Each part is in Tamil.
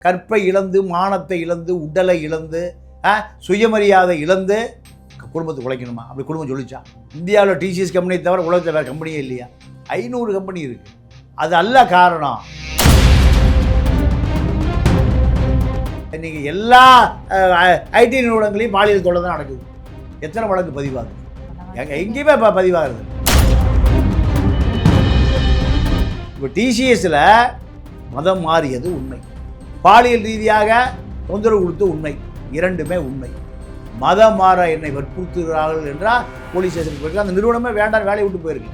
கற்பை இழந்து, மானத்தை இழந்து, உடலை இழந்து, சுயமரியாதை இழந்து குடும்பத்தை உழைக்கணுமா? அப்படி குடும்பம் சொல்லிச்சா? இந்தியாவில் டிசிஎஸ் கம்பெனியை தவிர உலகத்தில் வேறு கம்பெனியே இல்லையா? 500 கம்பெனி இருக்குது. அது அல்ல காரணம். இன்றைக்கி எல்லா ஐடி நிறுவனங்களையும் பாலியல் தொல்லை தான் நடக்குது. எத்தனை வழக்கு பதிவாகுது? எங்கேயுமே பதிவாகுது. இப்போ டிசிஎஸில் மதம் மாறியது உண்மை, பாலியல் ரீதியாக தொந்தரவு கொடுத்து உண்மை, இரண்டுமே உண்மை. மதம் மாற என்னை வற்புறுத்துகிறார்கள் என்றால் போலீஸ் ஸ்டேஷனுக்கு போயிருக்கு. அந்த நிறுவனமே வேண்டாம், வேலையை விட்டு போயிருக்கு.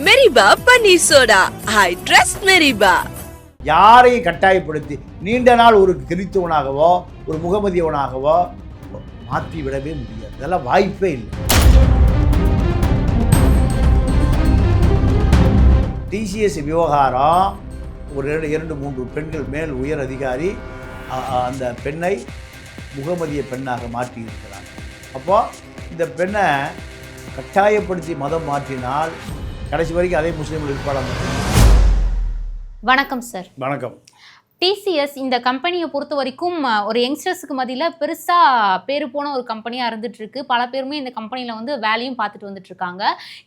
மெரிபா பன்னீர் சோடா, ஐ ட்ரஸ்ட் மெரிபா. யாரையும் கட்டாயப்படுத்தி நீண்ட நாள் ஒரு கிறிஸ்தவனாகவோ ஒரு முகமதியவனாகவோ மாற்றி விடவே முடியாது. அதெல்லாம் வாய்ப்பே இல்லை. டிசிஎஸ் விவகாரம் ஒரு 2-3 பெண்கள் மேல் உயர் அதிகாரி அந்த பெண்ணை முகமதிய பெண்ணாக மாற்றி இருக்கிறாங்க. அப்போது இந்த பெண்ணை கட்டாயப்படுத்தி மதம் மாற்றினால் கடைசி வரைக்கும் அதே முஸ்லீம்கள் இருப்பாங்க. வணக்கம் சார். வணக்கம். டிசிஎஸ் இந்த கம்பெனியை பொறுத்த வரைக்கும் ஒரு யங்ஸ்டர்ஸுக்கு மத்தியில் பெருசாக பேர் போன ஒரு கம்பெனியாக இருந்துகிட்ருக்கு. பல பேருமே இந்த கம்பெனியில் வந்து வேலையும் பார்த்துட்டு வந்துட்டுருக்காங்க.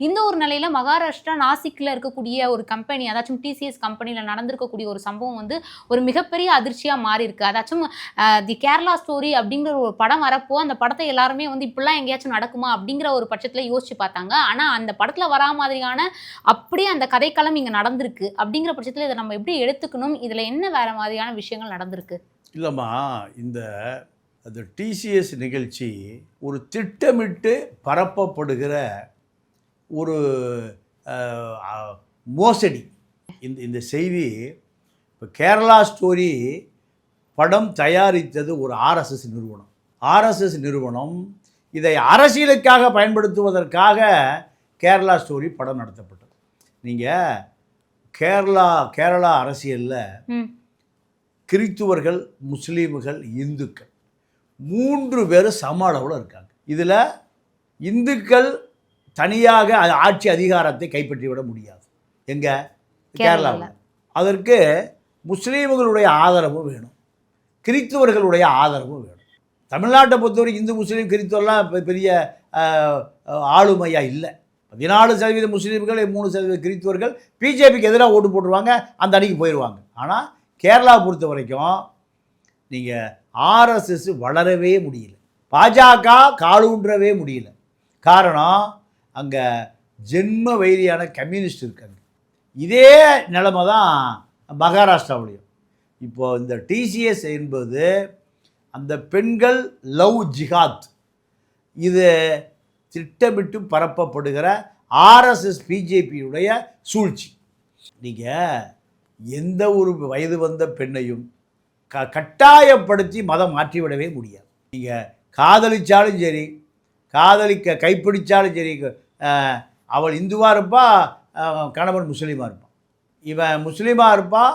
இந்த ஒரு நிலையில் மகாராஷ்டிரா நாசிக்கில் இருக்கக்கூடிய ஒரு கம்பெனி, அதாச்சும் டிசிஎஸ் கம்பெனியில் நடந்திருக்கக்கூடிய ஒரு சம்பவம் வந்து ஒரு மிகப்பெரிய அதிர்ச்சியாக மாறி இருக்கு. அதாச்சும் தி கேரளா ஸ்டோரி அப்படிங்கிற ஒரு படம் வரப்போ அந்த படத்தை எல்லாருமே வந்து இப்படிலாம் எங்கேயாச்சும் நடக்குமா அப்படிங்கிற ஒரு பட்சத்தில் யோசிச்சு பார்த்தாங்க. ஆனால் அந்த படத்தில் வரா மாதிரியான அப்படியே அந்த கதைக்களம் இங்கே நடந்திருக்கு. அப்படிங்கிற பட்சத்தில் இதை நம்ம எப்படி எடுத்துக்கணும்? இதில் என்ன வேற மாதிரியான விஷயங்கள் நடந்திருக்கு? இல்லைம்மா, இந்த டிசிஎஸ் நிகழ்ச்சி ஒரு திட்டமிட்டு பரப்பப்படுகிற ஒரு மோசடி. இந்த செய்தி இப்போ கேரளா ஸ்டோரி படம் தயாரித்தது ஒரு ஆர்எஸ்எஸ் நிறுவனம். ஆர்எஸ்எஸ் நிறுவனம் இதை அரசியலுக்காக பயன்படுத்துவதற்காக கேரளா ஸ்டோரி படம் நடத்தப்பட்டது. நீங்கள் கேரளா அரசியலில் கிறித்துவர்கள், முஸ்லீம்கள், இந்துக்கள் 3 பேரும் சம அளவில் இருக்காங்க. இதில் இந்துக்கள் தனியாக ஆட்சி அதிகாரத்தை கைப்பற்றிவிட முடியாது. எங்கே? கேரளாவில். அதற்கு முஸ்லீம்களுடைய ஆதரவும் வேணும், கிறித்துவர்களுடைய ஆதரவும் வேணும். தமிழ்நாட்டை பொறுத்தவரைக்கும் இந்து முஸ்லீம் கிறித்துவெல்லாம் பெரிய ஆளுமையாக இல்லை. 14% முஸ்லீம்கள், 3% கிறித்துவர்கள் பிஜேபிக்கு எதிராக ஓட்டு போட்டுருவாங்க, அந்த அணிக்கு போயிடுவாங்க. ஆனால் கேரளா பொறுத்த வரைக்கும் நீங்கள் ஆர்எஸ்எஸ் வளரவே முடியல, பாஜக காலூன்றவே முடியல. காரணம், அங்கே ஜென்ம வைரியான கம்யூனிஸ்ட் இருக்காங்க. இதே நிலைமை தான் மகாராஷ்டிராவிலையும். இப்போது இந்த டிசிஎஸ் என்பது அந்த பெண்கள் லவ் ஜிஹாத், இது திட்டமிட்டு பரப்பப்படுகிற ஆர்எஸ்எஸ் பிஜேபியுடைய சூழ்ச்சி. நீங்கள் எந்த ஒரு வயது வந்த பெண்ணையும் கட்டாயப்படுத்தி மதம் மாற்றிவிடவே முடியாது. நீங்கள் காதலித்தாலும் சரி, கைப்பிடித்தாலும் சரி, அவள் இந்துவாக இருப்பா, கணவன் முஸ்லீமாக இருப்பான், இவன் முஸ்லீமாக இருப்பான்,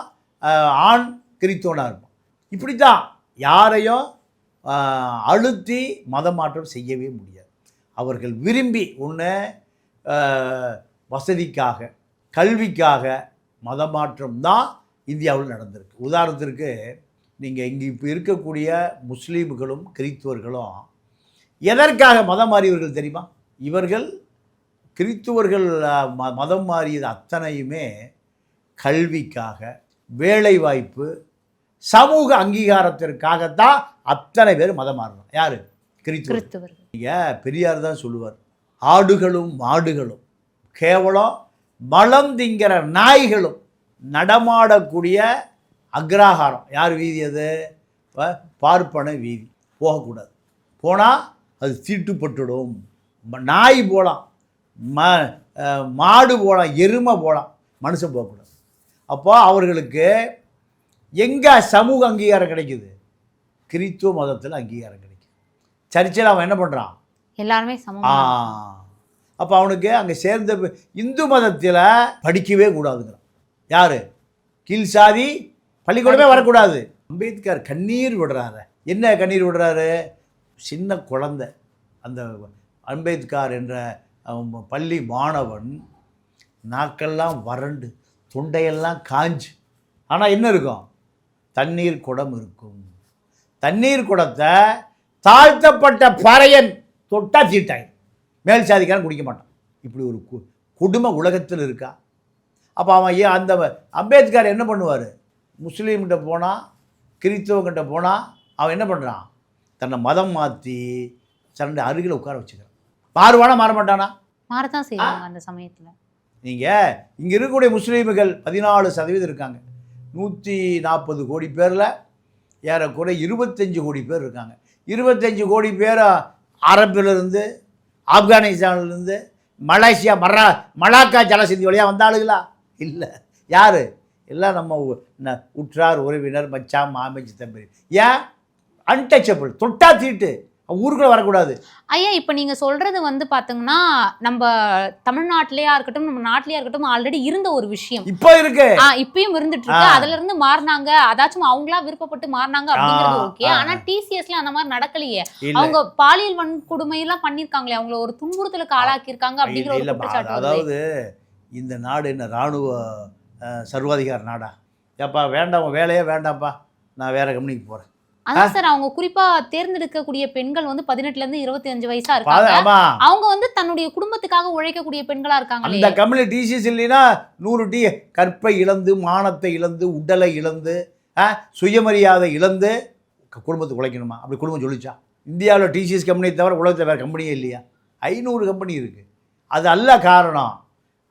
ஆண் கிறித்தவனாக இருப்பான். இப்படி தான் யாரையும் அழுத்தி மதம் மாற்றம் செய்யவே முடியாது. அவர்கள் விரும்பி ஒன்று வசதிக்காக, கல்விக்காக மதமாற்றம் தான் இந்தியாவில் நடந்திருக்கு. உதாரணத்திற்கு நீங்கள் இங்கே இப்போ இருக்கக்கூடிய முஸ்லீம்களும் கிறித்துவர்களும் எதற்காக மதம் மாறியவர்கள் தெரியுமா? இவர்கள் கிறித்துவர்கள் மதம் மாறியது அத்தனையுமே கல்விக்காக, வேலைவாய்ப்பு, சமூக அங்கீகாரத்திற்காகத்தான் அத்தனை பேர் மதம் மாறணும். யார்? கிறித்துவர்கள். நீங்கள் பெரியார் தான் சொல்லுவார், ஆடுகளும் மாடுகளும் கேவலம் மலம் திங்கிற நாய்களும் நடமாடக்கூடிய அக்ராகாரம். யார் வீதி? அது பார்ப்பன வீதி. போகக்கூடாது. போனால் அது தீட்டுப்பட்டுடும். நாய் போகலாம், மாடு போகலாம், எருமை போகலாம், மனுஷன் போகக்கூடாது. அப்போ அவர்களுக்கு எங்கே சமூக அங்கீகாரம் கிடைக்குது? கிறித்துவ மதத்தில் அங்கீகாரம் கிடைக்குது. சர்ச்சில் அவன் என்ன பண்ணுறான்? எல்லாருமே சமம். அப்போ அவனுக்கு அங்கே சேர்ந்த இந்து மதத்தில் படிக்கவே கூடாதுங்கிறான். யார்? கீழ் சாதி பள்ளிக்கூடமே வரக்கூடாது. அம்பேத்கர் கண்ணீர் விடுறாரு. என்ன கண்ணீர் விடுறாரு? சின்ன குழந்தை, அந்த அம்பேத்கர் என்ற பள்ளி மாணவன் நாக்கெல்லாம் வறண்டு தொண்டையெல்லாம் காஞ்சு. ஆனால் என்ன இருக்கும்? தண்ணீர் குடம் இருக்கும். தண்ணீர் குடத்தை தாழ்த்தப்பட்ட பறையன் தொட்டா தீட்டாய், மேல் சாதிக்காரன் குடிக்க மாட்டான். இப்படி ஒரு கொடுமை உலகத்தில் இருக்கா? அப்போ அவன் ஏன் அந்த அம்பேத்கர் என்ன பண்ணுவார்? முஸ்லீம்கிட்ட போனால், கிறிஸ்தவங்கிட்ட போனால் அவன் என்ன பண்ணுறான்? தன்னை மதம் மாற்றி தன்னுடைய அருகில் உட்கார வச்சுக்கிறான். மாறுவானா மாற மாட்டானா? மாறத்தான் செய்வாங்க அந்த சமயத்தில். நீங்கள் இங்கே இருக்கக்கூடிய முஸ்லீம்கள் 14% இருக்காங்க. 140 கோடி பேரில் ஏறக்குறை 25 கோடி பேர் இருக்காங்க. 25 கோடி பேர் அரபிலிருந்து, ஆப்கானிஸ்தான்லேருந்து, மலேசியா, மலாக்கா ஜலசந்தி வழியாக வந்தாளுங்களா? இல்லை. யார்? எல்லாம் நம்ம உற்றார் உறவினர், மச்சான், மாமச்சி, தம்பி. ஏன்? அன்டச்சபிள், தொட்டா தீட்டு, ஊருக்குள்ள வரக்கூடாது. ஐயா, இப்போ நீங்கள் சொல்கிறது வந்து பார்த்தீங்கன்னா நம்ம தமிழ்நாட்டிலேயா இருக்கட்டும், நம்ம நாட்டிலேயா இருக்கட்டும், ஆல்ரெடி இருந்த ஒரு விஷயம் இப்போ இருக்கு. இப்பயும் இருந்துட்டு இருக்கு. அதுல இருந்து மாறினாங்க, அதாச்சும் அவங்களா விருப்பப்பட்டு மாறினாங்க அப்படிங்கிறது ஓகே. ஆனா டிசிஎஸ்ல அந்த மாதிரி நடக்கலையே. அவங்க பாலியல் வன்கொடுமை எல்லாம் பண்ணிருக்காங்களே, அவங்கள ஒரு துன்புறுத்தலுக்கு ஆளாக்கி இருக்காங்க அப்படிங்கிற ஒரு குற்றச்சாட்டு. அதாவது இந்த நாடு என்ன இராணுவ சர்வாதிகார நாடா? ஏப்பா வேண்டாம், வேலையே வேண்டாம்ப்பா, நான் வேற கம்பெனிக்கு போறேன். அதான் சார், அவங்க குறிப்பா தேர்ந்தெடுக்கக்கூடிய பெண்கள் வந்து 18ல இருந்து 25 வயசா இருக்காங்க. அவங்க வந்து தன்னுடைய குடும்பத்துக்காக உழைக்கக்கூடிய பெண்களா இருக்காங்க. அந்த கம்பெனி டிசிஎஸ் இல்லைன்னா 100 கற்பை இழந்து, மானத்தை இழந்து, உடலை இழந்து, சுயமரியாதை இழந்து குடும்பத்துக்கு உழைக்கணுமா? அப்படி குடும்பம் சொல்லிச்சா? இந்தியாவில் டிசிஎஸ் கம்பெனியை தவிர உலகத்தில் வேறு கம்பெனியே இல்லையா? 500 கம்பெனி இருக்குது. அது அல்ல காரணம்.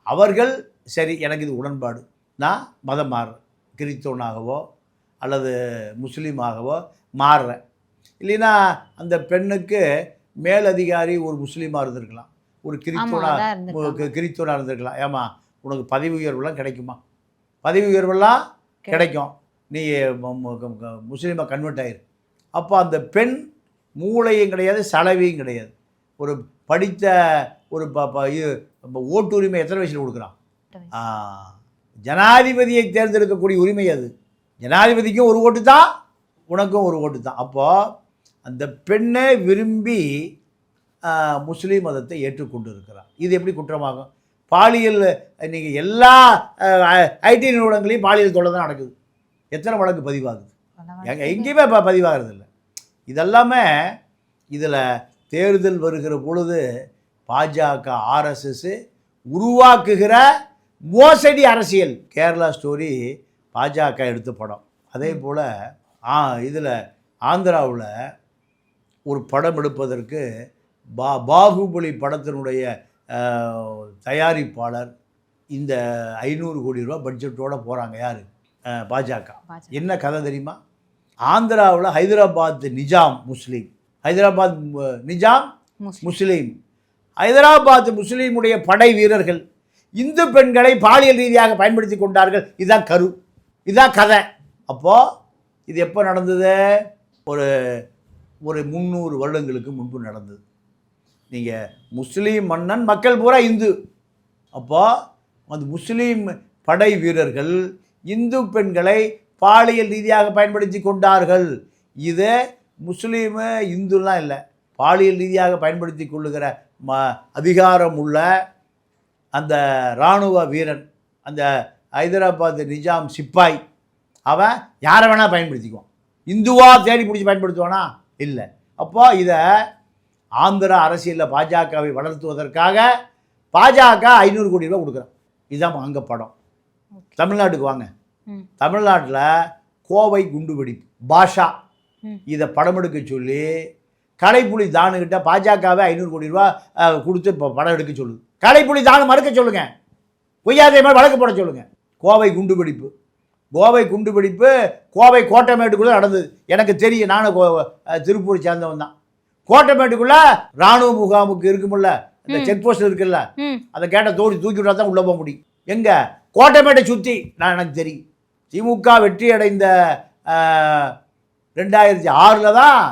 அவர்கள் சரி, எனக்கு இது உடன்பாடு, நான் மதம் மாறுறேன், கிறிஸ்தவனாகவோ அல்லது முஸ்லீமாகவோ மாறுறேன். இல்லைன்னா அந்த பெண்ணுக்கு மேலதிகாரி ஒரு முஸ்லீமாக இருந்திருக்கலாம், ஒரு கிறிஸ்தவனாக இருந்திருக்கலாம். ஏமா உனக்கு பதவி உயர்வுலாம் கிடைக்குமா? பதவி உயர்வெல்லாம் கிடைக்கும், நீ முஸ்லீமாக கன்வெர்ட் ஆயிரு. அப்போ அந்த பெண் மூளையும் கிடையாது, சலவையும் கிடையாது. ஒரு படித்த ஒரு ஓட்டுரிமை எத்தனை வயசில் கொடுக்குறான்? ஜனாதிபதியை தேர்ந்தெடுக்கக்கூடிய உரிமை அது. ஜனாதிபதிக்கும் ஒரு ஓட்டு தான், உனக்கும் ஒரு ஓட்டு தான். அப்போது அந்த பெண்ணை விரும்பி முஸ்லீம் மதத்தை ஏற்றுக்கொண்டு இருக்கிறார். இது எப்படி குற்றமாகும்? பாலியல் நீங்கள் எல்லா ஐடி நிறுவனங்களையும் பாலியல் தொல்லை தான் நடக்குது. எத்தனை வழக்கு பதிவாகுது? எங்கேயுமே பதிவாகிறது இல்லை. இதெல்லாமே இதில் தேர்தல் வருகிற பொழுது பாஜக, ஆர்எஸ்எஸ் உருவாக்குகிற மோசடி அரசியல். கேரளா ஸ்டோரி பாஜக எடுத்த படம். அதே போல் இதில் ஆந்திராவில் ஒரு படம் எடுப்பதற்கு பாகுபலி படத்தினுடைய தயாரிப்பாளர் இந்த 500 கோடி ரூபா பட்ஜெட்டோடு போகிறாங்க. யார்? பாஜக. என்ன கதை தெரியுமா? ஆந்திராவில் ஹைதராபாத் நிஜாம் முஸ்லீம், ஹைதராபாத் நிஜாம் முஸ்லீம், ஹைதராபாத் முஸ்லீமுடைய படை வீரர்கள் இந்து பெண்களை பாலியல் ரீதியாக பயன்படுத்தி கொண்டார்கள். இதுதான் கரு, இதுதான் கதை. அப்போது இது எப்போ நடந்தது? ஒரு 300 வருடங்களுக்கு முன்பு நடந்தது. நீங்கள் முஸ்லீம் மன்னன், மக்கள் பூரா இந்து. அப்போது அந்த முஸ்லீம் படை வீரர்கள் இந்து பெண்களை பாலியல் ரீதியாக பயன்படுத்தி கொண்டார்கள். இது முஸ்லீமு இந்துலாம் இல்லை, பாலியல் ரீதியாக பயன்படுத்தி கொள்ளுகிற அதிகாரம் உள்ள அந்த இராணுவ வீரன், அந்த ஹைதராபாத் நிஜாம் சிப்பாய், அவன் யாரை வேணால் பயன்படுத்திக்குவான். இந்துவாக தேடி பிடிச்சி பயன்படுத்துவானா? இல்லை. அப்போ இதை ஆந்திரா அரசியலில் பாஜகவை வளர்த்துவதற்காக பாஜக 500 கோடி ரூபா கொடுக்குறான். இதுதான் அங்கே படம். தமிழ்நாட்டுக்கு வாங்க. தமிழ்நாட்டில் கோவை குண்டுவெடிப்பு பாஷா இதை படம் எடுக்க சொல்லி கலைப்புலி தானுக்கிட்ட பாஜகவே 500 கோடி ரூபா கொடுத்து இப்போ படம் எடுக்க சொல்லுது. கலைப்புலி தானு மறுக்க சொல்லுங்கள், பொய்யாதே மாதிரி வழக்கு போட சொல்லுங்கள். கோவை குண்டுவெடிப்பு, கோவை குண்டுவெடிப்பு கோவை கோட்டமேட்டுக்குள்ளே நடந்தது. எனக்கு தெரியும், நானும் திருப்பூரை சேர்ந்தவன் தான். கோட்டமேட்டுக்குள்ளே இராணுவ முகாமுக்கு இருக்குமில்ல, இந்த செக் போஸ்ட் இருக்குல்ல, அதை கேட்ட தூக்கி விட்டா தான் உள்ளே போக முடியும். எங்கே? கோட்டமேட்டை சுற்றி. எனக்கு தெரியும். திமுக வெற்றி அடைந்த 2006 தான்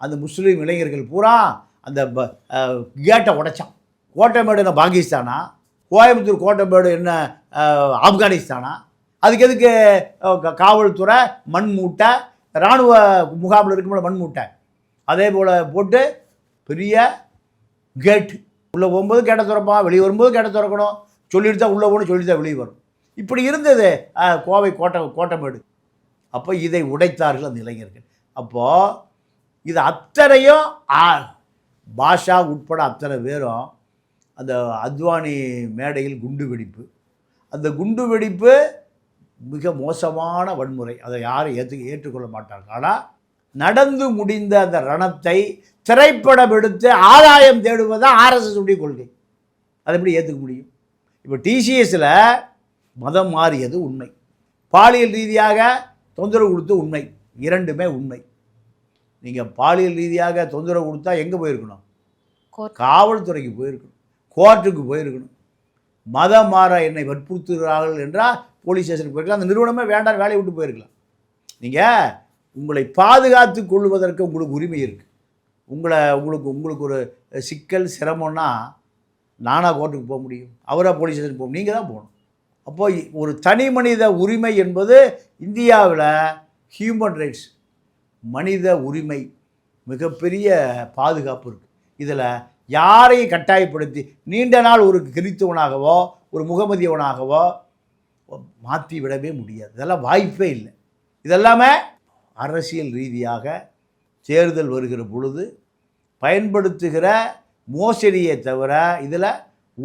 அந்த முஸ்லீம் இளைஞர்கள் பூரா அந்த கேட்டை உடைச்சான். கோட்டமேடு என்ன பாகிஸ்தானா? கோயம்புத்தூர் கோட்டமேடு என்ன ஆப்கானிஸ்தானா? அதுக்கு எதுக்கு காவல்துறை மண் மூட்டை, இராணுவ முகாமில் இருக்கும்போது மண் மூட்டை அதே போல் போட்டு பெரிய கேட். உள்ளே போகும்போது கேட்டை திறப்பான், வெளியே வரும்போது கேட்டை திறக்கணும். சொல்லிட்டு தான் உள்ளே போகணும், சொல்லிட்டு தான் வெளியே வரும். இப்படி இருந்தது கோவை கோட்டமேடு. அப்போ இதை உடைத்தார்கள் அந்த இளைஞர்கள். அப்போது இது அத்தனையும் பாஷா உட்பட அத்தனை பேரும் அந்த அத்வானி மேடையில் குண்டு வெடிப்பு, அந்த குண்டு வெடிப்பு மிக மோசமான வன்முறை, அதை யாரும் ஏற்றுக்கொள்ள மாட்டார்கள். ஆனால் நடந்து முடிந்த அந்த ரணத்தை திரைப்படம் எடுத்து ஆதாயம் தேடுவதுதான் ஆர்எஸ்எஸ் உடைய கொள்கை. அதை எப்படி ஏற்றுக்க முடியும்? இப்போ டிசிஎஸில் மதம் மாறியது உண்மை, பாலியல் ரீதியாக தொந்தரவு கொடுத்து உண்மை, இரண்டுமே உண்மை. நீங்கள் பாலியல் ரீதியாக தொந்தரவு கொடுத்தா எங்கே போயிருக்கணும்? காவல்துறைக்கு போயிருக்கணும், கோர்ட்டுக்கு போயிருக்கணும். மதம் மாற என்னை வற்புறுத்துகிறார்கள் என்றால் போலீஸ் ஸ்டேஷனுக்கு போயிருக்கலாம், அந்த நிறுவனமே வேண்டாம் வேலையை விட்டு போயிருக்கலாம். நீங்கள் உங்களை பாதுகாத்து கொள்வதற்கு உங்களுக்கு உரிமை இருக்குது. உங்களுக்கு ஒரு சிக்கல் சிரமம்னா நானாக கோர்ட்டுக்கு போக முடியும்? அவராக போலீஸ் ஸ்டேஷனுக்கு போக? நீங்கள் தான் போகணும். அப்போது ஒரு தனி மனித உரிமை என்பது இந்தியாவில் ஹியூமன் ரைட்ஸ், மனித உரிமை மிகப்பெரிய பாதுகாப்பு இருக்குது. இதில் யாரையும் கட்டாயப்படுத்தி நீண்ட நாள் ஒரு கிறித்தவனாகவோ ஒரு முகமதியவனாகவோ மாற்றி விடவே முடியாது. இதெல்லாம் வாய்ப்பே இல்லை. இதெல்லாமே அரசியல் ரீதியாக தேர்தல் வருகிற பொழுது பயன்படுத்துகிற மோசடியை தவிர இதில்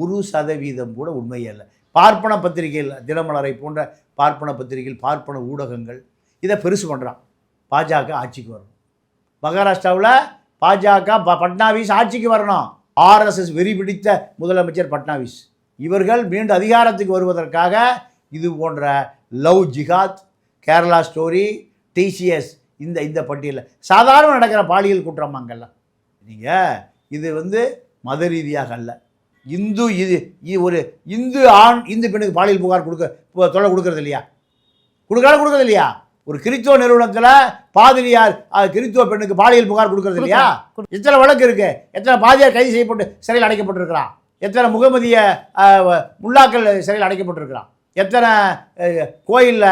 1% கூட உண்மையே இல்லை. பார்ப்பன பத்திரிகைகள், தினமலரை போன்ற பார்ப்பன பத்திரிகைகள், பார்ப்பன ஊடகங்கள் இதை பெருசு பண்ணுறான். பாஜக ஆட்சிக்கு வரணும், மகாராஷ்டிராவில் பாஜக பட்னாவிஸ் ஆட்சிக்கு வரணும். ஆர்எஸ்எஸ் வெறி பிடித்த முதலமைச்சர் பட்னாவிஸ், இவர்கள் மீண்டும் அதிகாரத்துக்கு வருவதற்காக இது போன்ற லவ் ஜிஹாத், கேரளா ஸ்டோரி, டிசிஎஸ் இந்த பட்டியலில் சாதாரண நடக்கிற பாலியல் குற்றம் அங்கெல்லாம். நீங்கள் இது மத ரீதியாக அல்ல, இது ஒரு இந்து ஆண் இந்து பெண்ணுக்கு பாலியல் புகார் தொல்லை கொடுக்கறது இல்லையா? கொடுக்கறது இல்லையா? ஒரு கிறித்துவ நிறுவனத்தில் பாதிரியார் கிறித்துவ பெண்ணுக்கு பாலியல் புகார் கொடுக்கறது இல்லையா? எத்தனை வழக்கு இருக்கு? எத்தனை பாதியார் கைது செய்யப்பட்டு சிறையில் அடைக்கப்பட்டிருக்கிறான்? எத்தனை முகமதிய முல்லாக்கள் சிறையில் அடைக்கப்பட்டிருக்கிறான்? எத்தனை கோயிலில்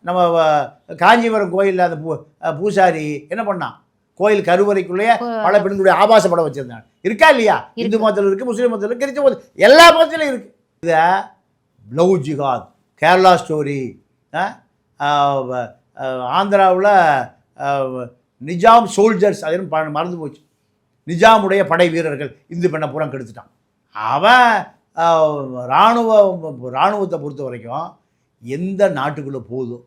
நம்ம காஞ்சிபுரம் கோயிலில் அந்த பூசாரி என்ன பண்ணான்? கோயில் கருவறைக்குள்ளேயே பல பெண்களுடைய ஆபாச படம் வச்சுருந்தாங்க. இருக்கா இல்லையா? இந்து மதத்தில் இருக்குது, முஸ்லீம் மதத்தில் இருக்குது, கிறிஸ்துவ மதத்தில், எல்லா மதத்திலும் இருக்குது. இதை லவ் ஜிஹாத், கேரளா ஸ்டோரி, ஆந்திராவில் நிஜாம் சோல்ஜர்ஸ், அது மறந்து போச்சு. நிஜாமுடைய படை வீரர்கள் இந்து பெண்ணை பூரா கெடுத்துட்டான். அவன் இராணுவத்தை பொறுத்த வரைக்கும் எந்த நாட்டுக்குள்ளே போகுதோ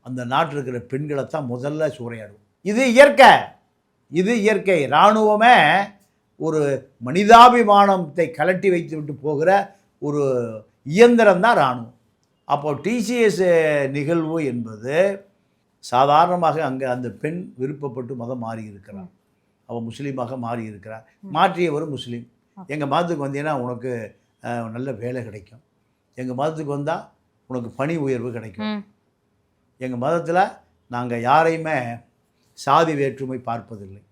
அந்த நாட்டில் இருக்கிற பெண்களை தான் முதல்ல சூறையாடும். இது இயற்கை. இராணுவமே ஒரு மனிதாபிமானத்தை கலட்டி வைத்து விட்டு போகிற ஒரு இயந்திரம் தான் இராணுவம். அப்போ டிசிஎஸ் நிகழ்வு என்பது சாதாரணமாக அங்கே அந்த பெண் விருப்பப்பட்டு மதம் மாறி இருக்கிறார், அவள் முஸ்லீமாக மாறி இருக்கிறார், மாற்றியவர் முஸ்லீம். எங்கள் மதத்துக்கு வந்தீங்கன்னா உனக்கு நல்ல வேலை கிடைக்கும், எங்கள் மதத்துக்கு வந்தால் உனக்கு பணி உயர்வு கிடைக்கும். எங்கள் மதத்தில் நாங்கள் யாரையுமே சாதி வேற்றுமை பார்ப்பதில்லை,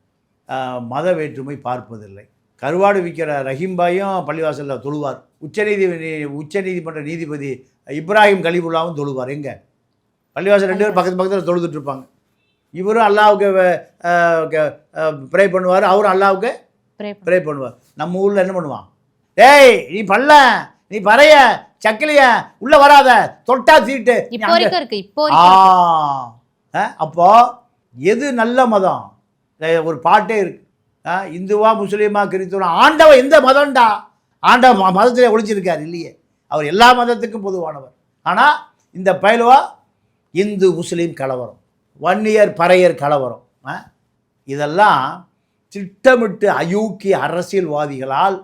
மத வேற்றுமை பார்ப்பதில்லை. கருவாடு விற்கிற ரஹீம்பாயும் பள்ளிவாசலில் தொழுவார். உச்சநீதிமன்ற நீதிபதி இப்ராஹிம் கலீபுல்லாவும் தொழுவார். எங்கே பள்ளிவாசல் 2 பேர் பக்கத்தில் தொழுதுட்டு இருப்பாங்க. இவரும் அல்லாவுக்கு ப்ரே பண்ணுவார், அவரும் அல்லாவுக்கு ப்ரே பண்ணுவார். நம்ம ஊரில் என்ன பண்ணுவான்? டேய் நீ பல்ல, நீ பறைய, சக்கிலிய, உள்ள வராத, தொட்டா தீட்டு. அப்போ எது நல்ல மதம்? ஒரு பாட்டே இருக்கு, இந்துவா முஸ்லீமா கிறிஸ்துவா, ஆண்டவன் எந்த மதம்டா? ஆண்டவன் மதத்தில் ஒழிச்சிருக்கார் இல்லையே, அவர் எல்லா மதத்துக்கும் பொதுவானவர். ஆனால் இந்த பயலுவா இந்து முஸ்லீம் கலவரம், வன்னியர் பறையர் கலவரம், இதெல்லாம் திட்டமிட்டு அயோக்கிய அரசியல்வாதிகளால்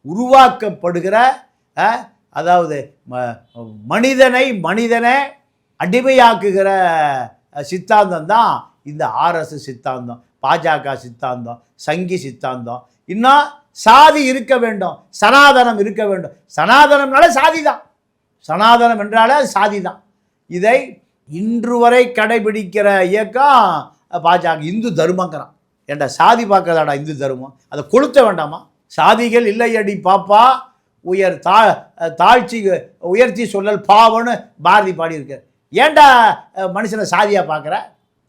உருவாக்கப்படுகிற, அதாவது மனிதனை அடிமையாக்குகிற சித்தாந்தம் தான் இந்த ஆர்எஸ்எஸ் சித்தாந்தம், பாஜக சித்தாந்தம், சங்கி சித்தாந்தம். இன்னும் சாதி இருக்க வேண்டும், சனாதனம் இருக்க வேண்டும். சனாதனம்னால சாதி தான், சனாதனம் என்றாலே சாதி தான். இதை இன்று வரை கடைபிடிக்கிற இயக்கம் பாஜக. இந்து தர்மங்கிறான். ஏண்டா சாதி பார்க்கறதாடா இந்து தர்மம்? அதை கொளுத்த வேண்டாமா? சாதிகள் இல்லையடி பாப்பா தாழ்ச்சி உயர்த்தி சொல்லல் பாவன்னு பாரதி பாடியிருக்கார். ஏண்டா மனுஷனை சாதியாக பார்க்குற?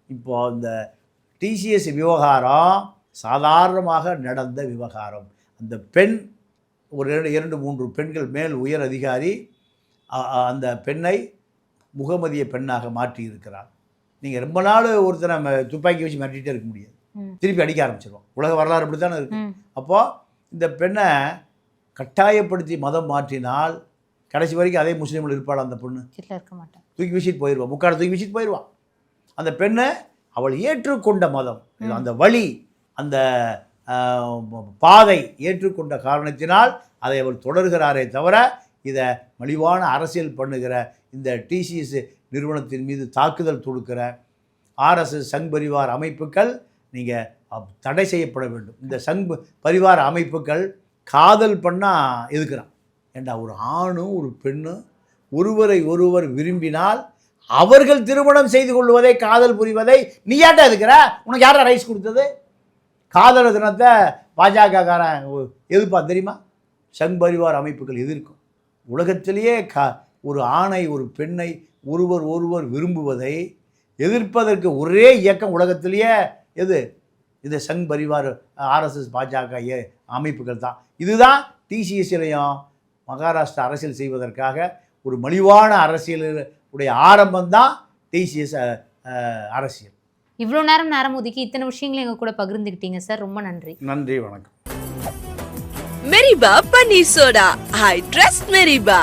இப்போ இந்த டிசிஎஸ் விவகாரம் சாதாரணமாக நடந்த விவகாரம். அந்த பெண் ஒரு 2-3 பெண்கள் மேல் உயர் அதிகாரி அந்த பெண்ணை முகமதிய பெண்ணாக மாற்றி இருக்கிறார். நீங்கள் ரொம்ப நாள் ஒருத்தரை துப்பாக்கி வச்சு மிரட்டிகிட்டே இருக்க முடியாது, திருப்பி அடிக்க ஆரம்பிச்சிருவோம். உலக வரலாறு அப்படி தானே இருக்குது. அப்போது இந்த பெண்ணை கட்டாயப்படுத்தி மதம் மாற்றினால் கடைசி வரைக்கும் அதே முஸ்லீம்கள் இருப்பாள். அந்த பொண்ணு இருக்க மாட்டான், தூக்கி வீசிட்டு போயிடுவான், முக்காடு தூக்கி வீசிட்டு போயிடுவான். அந்த பெண்ணை அவள் ஏற்றுக்கொண்ட மதம், அந்த வழி, அந்த பாதை ஏற்றுக்கொண்ட காரணத்தினால் அதை அவள் தொடர்கிறாரே தவிர இதை மலிவான அரசியல் பண்ணுகிற இந்த டிசிஎஸ் நிறுவனத்தின் மீது தாக்குதல் தொடுக்கிற ஆர்எஸ்எஸ் சங் பரிவார் அமைப்புகள் நீங்கள் தடை செய்யப்பட வேண்டும். இந்த சங் பரிவார அமைப்புகள் காதல் பண்ணால் எதுக்குறான். ஏண்டா, ஒரு ஆணும் ஒரு பெண்ணும் ஒருவரை ஒருவர் விரும்பினால் அவர்கள் திருமணம் செய்து கொள்வதை காதல் புரிவதை நீ ஏன்டா எதுக்குற? உனக்கு யாரா ரைஸ் கொடுத்தது? காதலர் தினத்தை பாஜகக்காரன் எதிர்ப்பா தெரியுமா? சங் பரிவார் அமைப்புகள் எதிர்க்கும். உலகத்திலேயே ஒரு ஆணை ஒரு பெண்ணை ஒருவர் ஒருவர் விரும்புவதை எதிர்ப்பதற்கு ஒரே இயக்கம் உலகத்திலேயே எது? இந்த சங் பரிவார் ஆர்எஸ்எஸ் பாஜக அமைப்புகள் தான். இதுதான் டிசிஎஸ்லையும் மகாராஷ்டிரா அரசியல் செய்வதற்காக ஒரு மலிவான அரசியல் உடைய ஆரம்பம்தான் டிசிஎஸ் அரசியல். இவ்வளோ நேரம் ஒதுக்கி இத்தனை விஷயங்களை எங்கள் கூட பகிர்ந்துக்கிட்டீங்க சார், ரொம்ப நன்றி. நன்றி, வணக்கம். மெரிபா பன்னீர் சோடா, ஐ ட்ரஸ்ட் மெரிபா.